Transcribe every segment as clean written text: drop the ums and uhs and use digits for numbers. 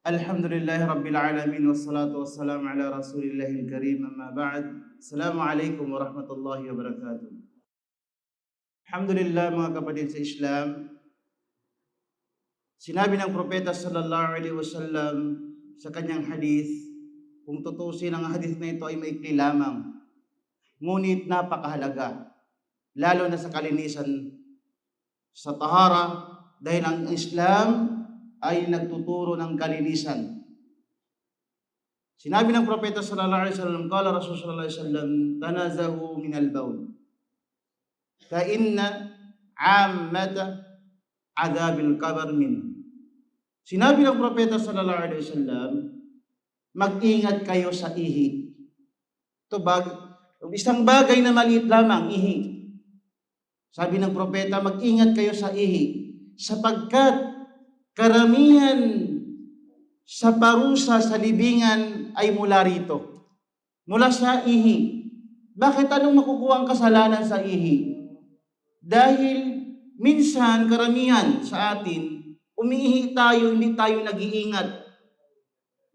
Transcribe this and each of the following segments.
Alhamdulillahi Rabbil Alamin wassalatu wassalamu ala Rasulillahil Karim amma ba'd. Assalamualaikum warahmatullahi wabarakatuh. Alhamdulillah mga kapatid sa Islam, sinabi ng Propeta sallallahu alaihi wasallam sa kanyang hadith, kung tutusin ang hadith na ito ay maikli lamang, ngunit napakahalaga, lalo na sa kalinisan sa tahara, dahil ang Islam ay nagtuturo ng kalinisan. Sinabi ng Propeta sallallahu alaihi wasallam, qala Rasulullah sallallahu alaihi wasallam, tanazahu min al-bawl fa inna 'ammata 'adhabil qabr min. Sinabi ng Propeta sallallahu alaihi wasallam, mag-ingat kayo sa ihi. Ito isang bagay na maliit lamang, ihi. Sabi ng Propeta, mag-ingat kayo sa ihi sapagkat karamihan sa parusa sa libingan ay mula rito. Mula sa ihi. Bakit anong makukuha ang kasalanan sa ihi? Dahil minsan karamihan sa atin, umiihi tayo, hindi tayo nag-iingat.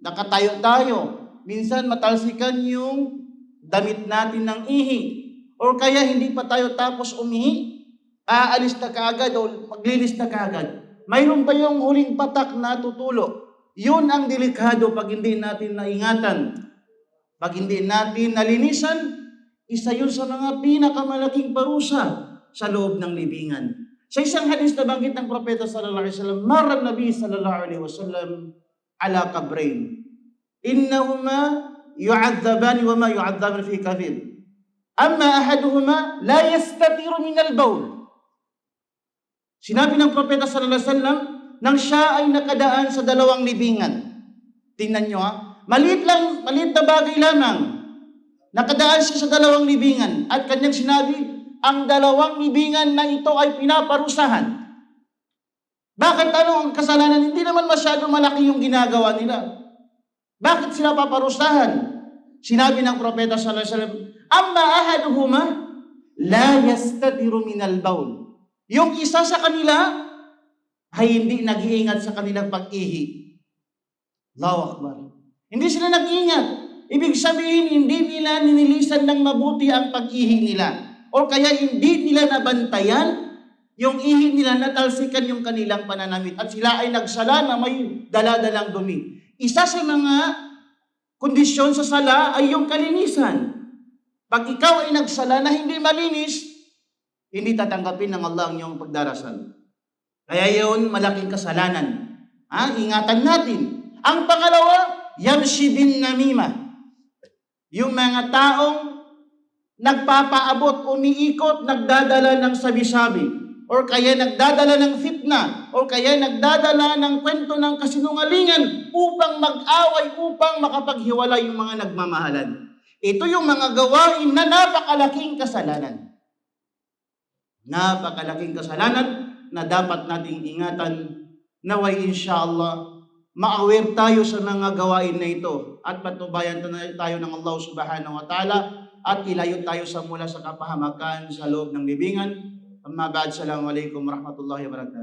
Nakatayo tayo. Minsan matalsikan yung damit natin ng ihi. O kaya hindi pa tayo tapos umihi, aalis na kaagad o maglilis na kaagad. Mayroon pa yung huling patak na tutulo. Yun ang delikado pag hindi natin naingatan. Pag hindi natin nalinisan, isa yun sa mga pinakamalaking parusa sa loob ng libingan. Sa isang hadis na banggit ng Propeta sallallahu alaihi wasallam, marra Nabi sallallahu alaihi wasallam ala qabrain. Innahuma yu'adzabani wa ma yu'adzabani fi kabir. Amma ahaduhuma la yastatiru min al-bawl. Sinabi ng Propeta sallallahu alaihi wasallam nang siya ay nakadaan sa dalawang libingan. Tingnan nyo maliit na bagay lamang. Nakadaan siya sa dalawang libingan at kanyang sinabi, ang dalawang libingan na ito ay pinaparusahan. Bakit ano ang kasalanan? Hindi naman masyado malaki yung ginagawa nila. Bakit sila paparusahan? Sinabi ng Propeta sallallahu alaihi wasallam, amma ahaduhuma la yastatiru min al-bawl. Yung isa sa kanila ay hindi nag-iingat sa kanilang pag-ihi. Allahu Akbar. Hindi sila nag-iingat. Ibig sabihin, hindi nila ninilisan ng mabuti ang pag-ihi nila. O kaya hindi nila nabantayan yung ihi nila, natalsikan yung kanilang pananamit. At sila ay nagsala na may daladalang dumi. Isa sa mga kondisyon sa sala ay yung kalinisan. Pag ikaw ay nagsala na hindi malinis, hindi tatanggapin ng Allah ang iyong pagdarasal. Kaya yun, malaking kasalanan. Ingatan natin. Ang pangalawa, yamshi bin namima. Yung mga taong nagpapaabot, umiikot, nagdadala ng sabi-sabi, or kaya nagdadala ng fitna, or kaya nagdadala ng kwento ng kasinungalingan upang mag-away, upang makapaghiwalay yung mga nagmamahalan. Ito yung mga gawain na napakalaking kasalanan. Napakalaking kasalanan na dapat nating ingatan, naway inshallah ma-aware tayo sa mga gawain na ito at patubayan tayo ng Allah subhanahu wa ta'ala at ilayo tayo sa mula sa kapahamakan sa loob ng libingan. Amma ba'd, assalamu alaikum warahmatullahi wabarakatuh.